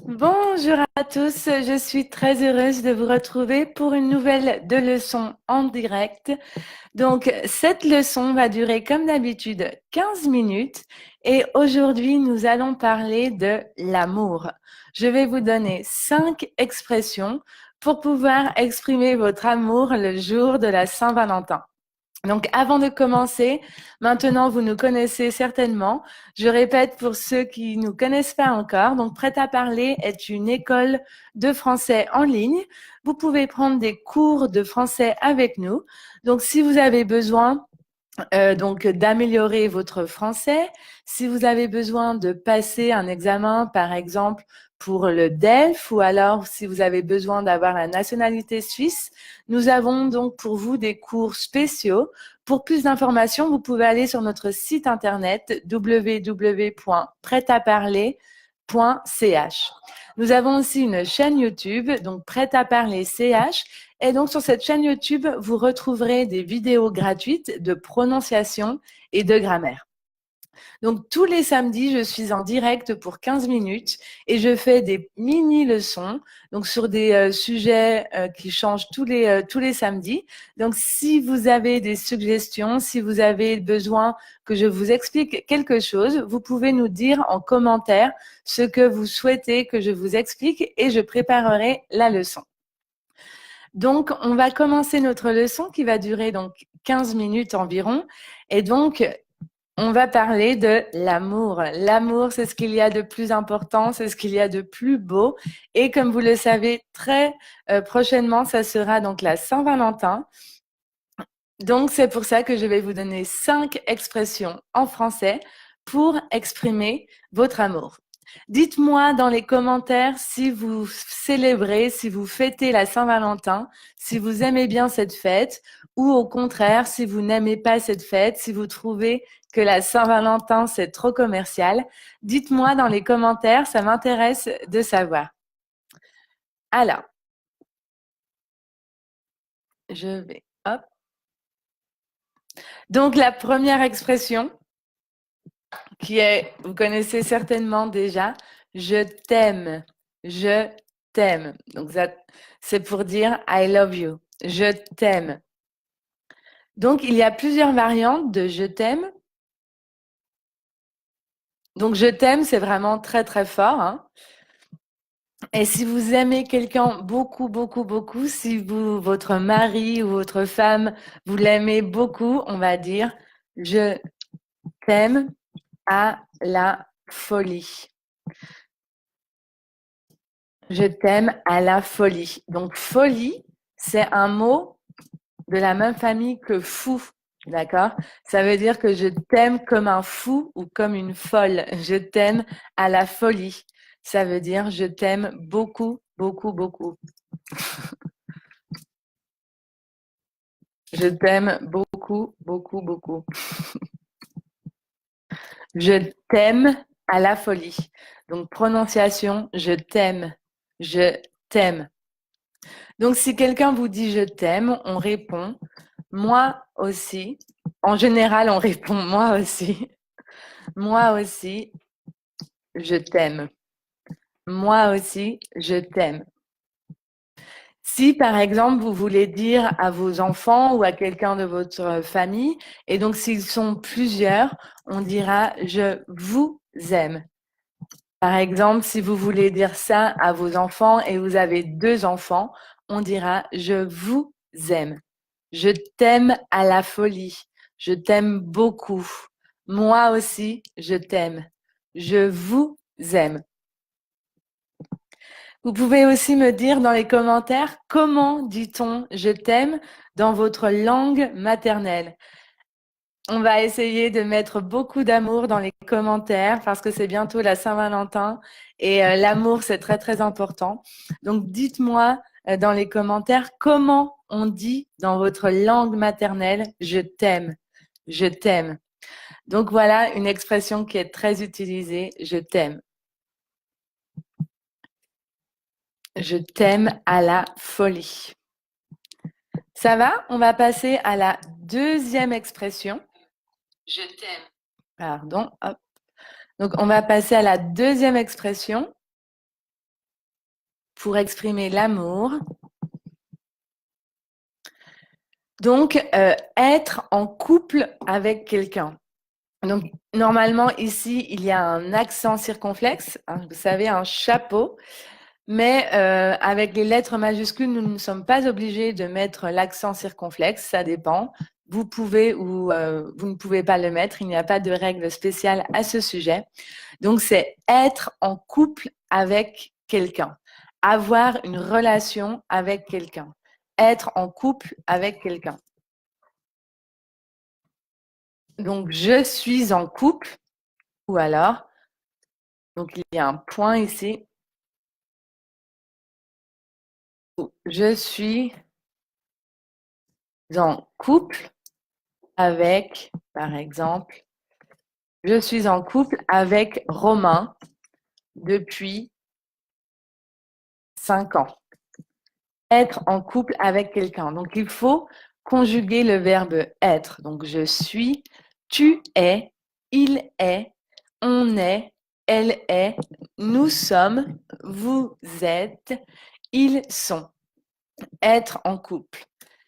Bonjour à tous, je suis très heureuse de vous retrouver pour une nouvelle de leçon en direct. Donc, cette leçon va durer comme d'habitude 15 minutes et aujourd'hui, nous allons parler de l'amour. Je vais vous donner 5 expressions pour pouvoir exprimer votre amour le jour de la Saint-Valentin. Donc, avant de commencer, maintenant, vous nous connaissez certainement. Je répète pour ceux qui ne nous connaissent pas encore. Donc, Prêt à parler est une école de français en ligne. Vous pouvez prendre des cours de français avec nous. Donc, si vous avez besoin donc d'améliorer votre français. Si vous avez besoin de passer un examen, par exemple, pour le DELF ou alors si vous avez besoin d'avoir la nationalité suisse, nous avons donc pour vous des cours spéciaux. Pour plus d'informations, vous pouvez aller sur notre site internet www.pretaparler.ch. Nous avons aussi une chaîne YouTube, donc Prêt à parler CH. Et donc, sur cette chaîne YouTube, vous retrouverez des vidéos gratuites de prononciation et de grammaire. Donc, tous les samedis, je suis en direct pour 15 minutes et je fais des mini-leçons donc sur des sujets qui changent tous les samedis. Donc, si vous avez des suggestions, si vous avez besoin que je vous explique quelque chose, vous pouvez nous dire en commentaire ce que vous souhaitez que je vous explique et je préparerai la leçon. Donc, on va commencer notre leçon qui va durer donc 15 minutes environ. Et donc, on va parler de l'amour. L'amour, c'est ce qu'il y a de plus important, c'est ce qu'il y a de plus beau. Et comme vous le savez, très prochainement, ça sera donc la Saint-Valentin. Donc, c'est pour ça que je vais vous donner 5 expressions en français pour exprimer votre amour. Dites-moi dans les commentaires si vous célébrez, si vous fêtez la Saint-Valentin, si vous aimez bien cette fête ou au contraire, si vous n'aimez pas cette fête, si vous trouvez que la Saint-Valentin, c'est trop commercial. Dites-moi dans les commentaires, ça m'intéresse de savoir. Alors, je vais, hop. Donc, la première expression, qui est, vous connaissez certainement déjà, je t'aime, je t'aime. Donc, c'est pour dire I love you, je t'aime. Donc, il y a plusieurs variantes de je t'aime. Donc, je t'aime, c'est vraiment très, très fort. Hein. Et si vous aimez quelqu'un beaucoup, beaucoup, beaucoup, si votre mari ou votre femme, vous l'aimez beaucoup, on va dire je t'aime à la folie. Je t'aime à la folie. Donc, folie, c'est un mot de la même famille que fou. D'accord? Ça veut dire que je t'aime comme un fou ou comme une folle. Je t'aime à la folie. Ça veut dire je t'aime beaucoup, beaucoup, beaucoup. Je t'aime beaucoup, beaucoup, beaucoup. Je t'aime à la folie. Donc, prononciation, je t'aime. Je t'aime. Donc, si quelqu'un vous dit je t'aime, on répond moi aussi. En général, on répond moi aussi. Moi aussi, je t'aime. Moi aussi, je t'aime. Si, par exemple, vous voulez dire à vos enfants ou à quelqu'un de votre famille, et donc s'ils sont plusieurs, on dira je vous aime. Par exemple, si vous voulez dire ça à vos enfants et vous avez 2 enfants, on dira je vous aime. Je t'aime à la folie. Je t'aime beaucoup. Moi aussi, je t'aime. Je vous aime. Vous pouvez aussi me dire dans les commentaires comment dit-on je t'aime dans votre langue maternelle. On va essayer de mettre beaucoup d'amour dans les commentaires parce que c'est bientôt la Saint-Valentin et l'amour, c'est très, très important. Donc, dites-moi dans les commentaires comment on dit dans votre langue maternelle je t'aime. Je t'aime. Donc, voilà une expression qui est très utilisée, je t'aime. Je t'aime à la folie. Ça va? On va passer à la deuxième expression. Je t'aime. Pardon. Hop. Donc, on va passer à la deuxième expression. pour exprimer l'amour. Donc, être en couple avec quelqu'un. Donc, normalement, ici, il y a un accent circonflexe, hein, vous savez, un chapeau. Mais avec les lettres majuscules, nous ne sommes pas obligés de mettre l'accent circonflexe, ça dépend. Vous pouvez ou vous ne pouvez pas le mettre, il n'y a pas de règle spéciale à ce sujet. Donc, c'est être en couple avec quelqu'un, avoir une relation avec quelqu'un, être en couple avec quelqu'un. Donc, je suis en couple, ou alors, donc il y a un point ici, je suis en couple avec, par exemple, je suis en couple avec Romain depuis 5 ans. Être en couple avec quelqu'un. Donc, il faut conjuguer le verbe être. Donc, je suis, tu es, il est, on est, elle est, nous sommes, vous êtes, ils sont. Être en couple.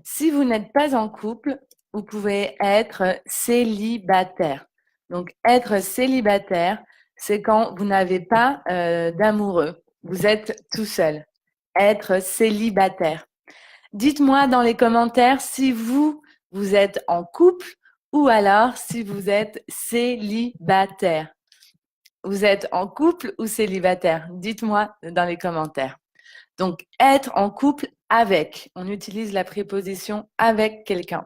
Si vous n'êtes pas en couple, vous pouvez être célibataire. Donc, être célibataire, c'est quand vous n'avez pas d'amoureux. Vous êtes tout seul. Être célibataire. Dites-moi dans les commentaires si vous êtes en couple ou alors si vous êtes célibataire. Vous êtes en couple ou célibataire? Dites-moi dans les commentaires. Donc, être en couple avec. On utilise la préposition avec quelqu'un.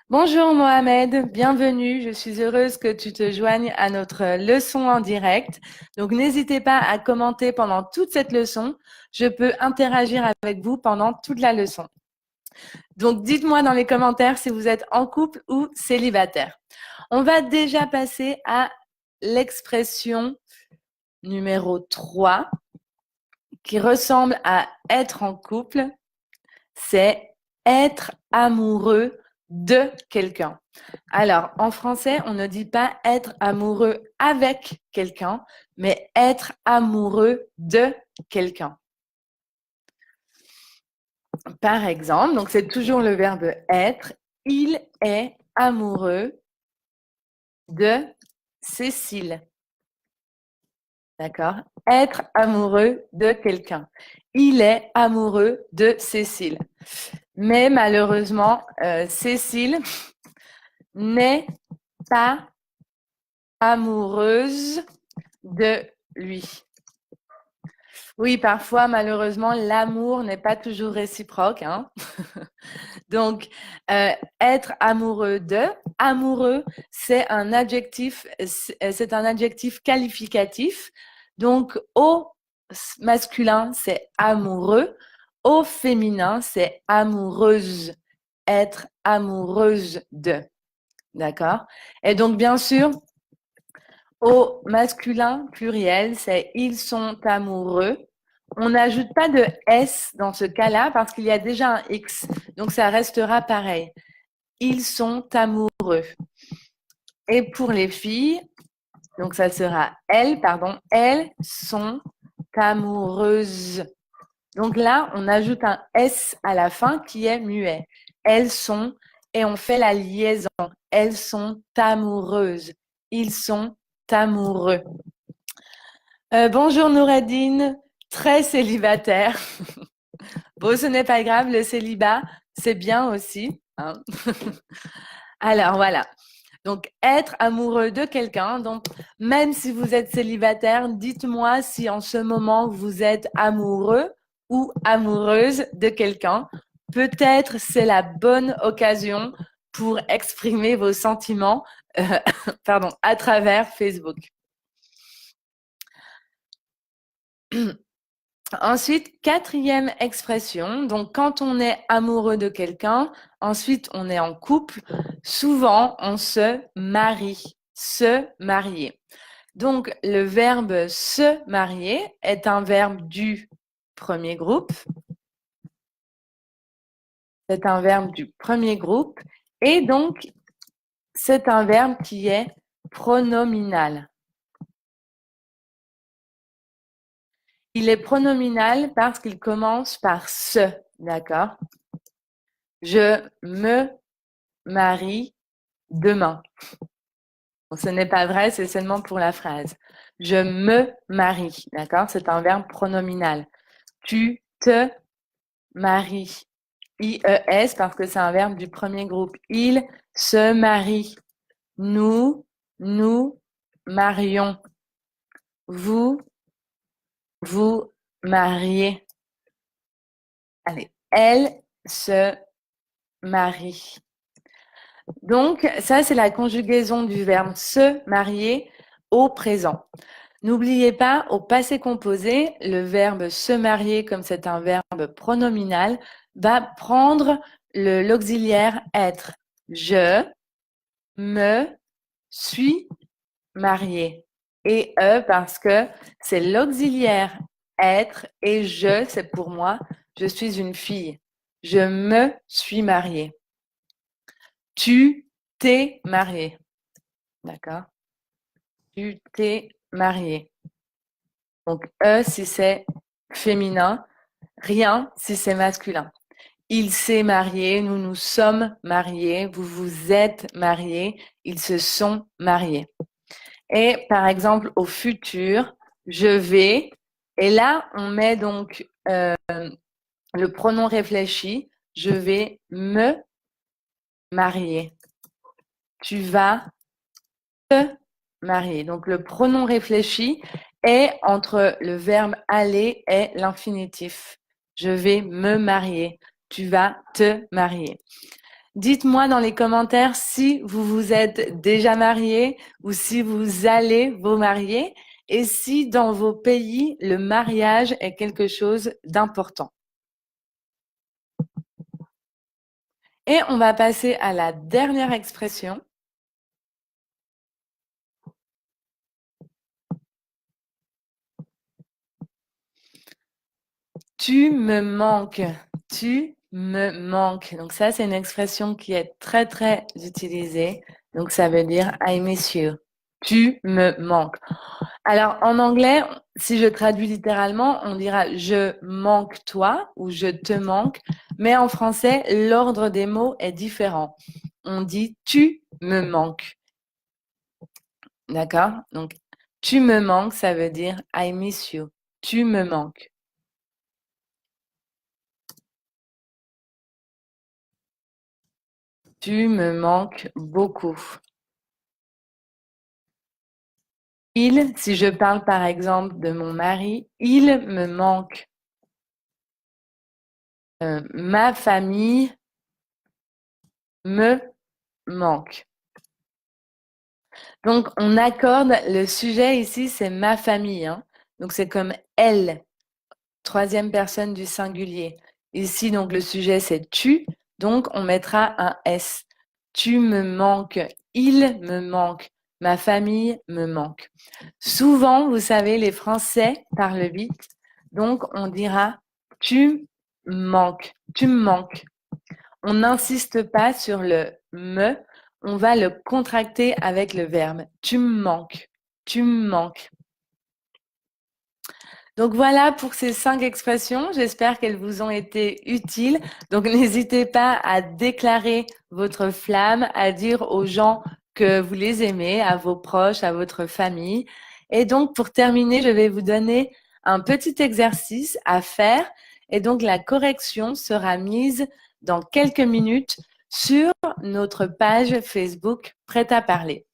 Bonjour Mohamed, bienvenue. Je suis heureuse que tu te joignes à notre leçon en direct. Donc, n'hésitez pas à commenter pendant toute cette leçon. Je peux interagir avec vous pendant toute la leçon. Donc, dites-moi dans les commentaires si vous êtes en couple ou célibataire. On va déjà passer à l'expression numéro 3 qui ressemble à être en couple, c'est être amoureux de quelqu'un. Alors, en français, on ne dit pas être amoureux avec quelqu'un, mais être amoureux de quelqu'un. Par exemple, donc c'est toujours le verbe être, il est amoureux de Cécile. D'accord? Être amoureux de quelqu'un. Il est amoureux de Cécile. Mais malheureusement, Cécile n'est pas amoureuse de lui. Oui, parfois, malheureusement, l'amour n'est pas toujours réciproque. Hein. Donc, être amoureux de, amoureux, c'est un adjectif qualificatif. Donc, au masculin, c'est amoureux. Au féminin, c'est amoureuse. Être amoureuse de. D'accord? Et donc, bien sûr, au masculin pluriel, c'est ils sont amoureux. On n'ajoute pas de S dans ce cas-là parce qu'il y a déjà un X. Donc, ça restera pareil. Ils sont amoureux. Et pour les filles, donc ça sera elles sont amoureuses. Donc là, on ajoute un S à la fin qui est muet. Elles sont, et on fait la liaison. Elles sont amoureuses. Ils sont amoureux. Bonjour Noureddine, très célibataire. Bon, ce n'est pas grave, le célibat, c'est bien aussi. Hein. Alors voilà. Donc, être amoureux de quelqu'un. Donc, même si vous êtes célibataire, dites-moi si en ce moment vous êtes amoureux ou amoureuse de quelqu'un. Peut-être c'est la bonne occasion pour exprimer vos sentiments à travers Facebook. Ensuite, quatrième expression. Donc, quand on est amoureux de quelqu'un, ensuite on est en couple, souvent on se marie, se marier. Donc, le verbe se marier est un verbe du premier groupe. C'est un verbe du premier groupe. Et donc, c'est un verbe qui est pronominal. Il est pronominal parce qu'il commence par ce, d'accord? Je me marie demain. Bon, ce n'est pas vrai, c'est seulement pour la phrase. Je me marie, d'accord? C'est un verbe pronominal. Tu te maries. IES parce que c'est un verbe du premier groupe. Il se marie. Nous nous marions. Vous vous mariez. Allez, elle se marie. Donc, ça, c'est la conjugaison du verbe se marier au présent. N'oubliez pas, au passé composé, le verbe se marier, comme c'est un verbe pronominal, va prendre l'auxiliaire être. Je me suis mariée. Et parce que c'est l'auxiliaire être et je, c'est pour moi, je suis une fille. Je me suis mariée. Tu t'es mariée. D'accord? Tu t'es mariée. Donc, si c'est féminin, rien si c'est masculin. Il s'est marié, nous nous sommes mariés, vous vous êtes mariés, ils se sont mariés. Et par exemple, au futur, je vais, et là, on met donc le pronom réfléchi, je vais me marier. Tu vas te marier. Donc, le pronom réfléchi est entre le verbe aller et l'infinitif. Je vais me marier. Tu vas te marier. Dites-moi dans les commentaires si vous vous êtes déjà marié ou si vous allez vous marier et si dans vos pays, le mariage est quelque chose d'important. Et on va passer à la dernière expression. Tu me manques. Tu me manques. Donc ça, c'est une expression qui est très, très utilisée. Donc ça veut dire I miss you. Tu me manques. Alors en anglais, si je traduis littéralement, on dira je manque toi ou je te manque. Mais en français, l'ordre des mots est différent. On dit tu me manques. D'accord? Donc tu me manques, ça veut dire I miss you. Tu me manques. Tu me manques beaucoup. Il, si je parle par exemple de mon mari, il me manque. Ma famille me manque. Donc, on accorde le sujet ici, c'est ma famille. Hein. Donc, c'est comme elle, troisième personne du singulier. Ici, donc, le sujet, c'est tu. Donc, on mettra un S. Tu me manques. Il me manque. Ma famille me manque. Souvent, vous savez, les Français parlent vite. Donc, on dira tu manques. Tu me manques. On n'insiste pas sur le me, on va le contracter avec le verbe. Tu me manques. Tu me manques. Donc voilà pour ces 5 expressions. J'espère qu'elles vous ont été utiles. Donc n'hésitez pas à déclarer votre flamme, à dire aux gens que vous les aimez, à vos proches, à votre famille. Et donc pour terminer, je vais vous donner un petit exercice à faire. Et donc la correction sera mise dans quelques minutes sur notre page Facebook Prêt à parler.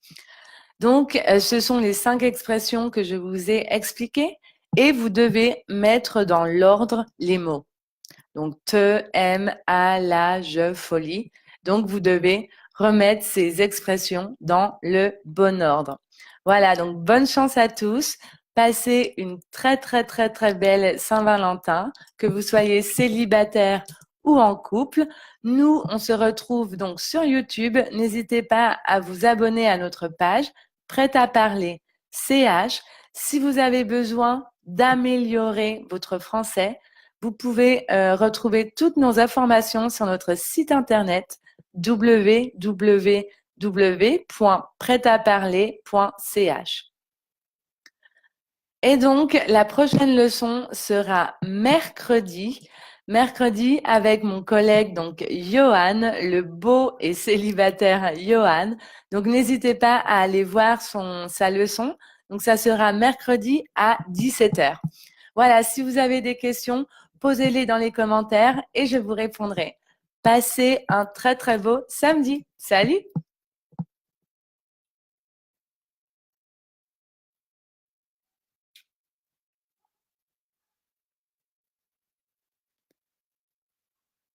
Donc, ce sont les 5 expressions que je vous ai expliquées et vous devez mettre dans l'ordre les mots. Donc, te, aime, à, la, je, folie. Donc, vous devez remettre ces expressions dans le bon ordre. Voilà, donc bonne chance à tous. Passez une très, très, très, très belle Saint-Valentin, que vous soyez célibataire ou en couple. Nous, on se retrouve donc sur YouTube. N'hésitez pas à vous abonner à notre page Prêt à parler CH. Si vous avez besoin d'améliorer votre français, vous pouvez retrouver toutes nos informations sur notre site internet www.pretaparler.ch. Et donc, la prochaine leçon sera mercredi. Mercredi avec mon collègue, donc Johan, le beau et célibataire Johan. Donc, n'hésitez pas à aller voir sa leçon. Donc, ça sera mercredi à 17h. Voilà, si vous avez des questions, posez-les dans les commentaires et je vous répondrai. Passez un très, très beau samedi. Salut!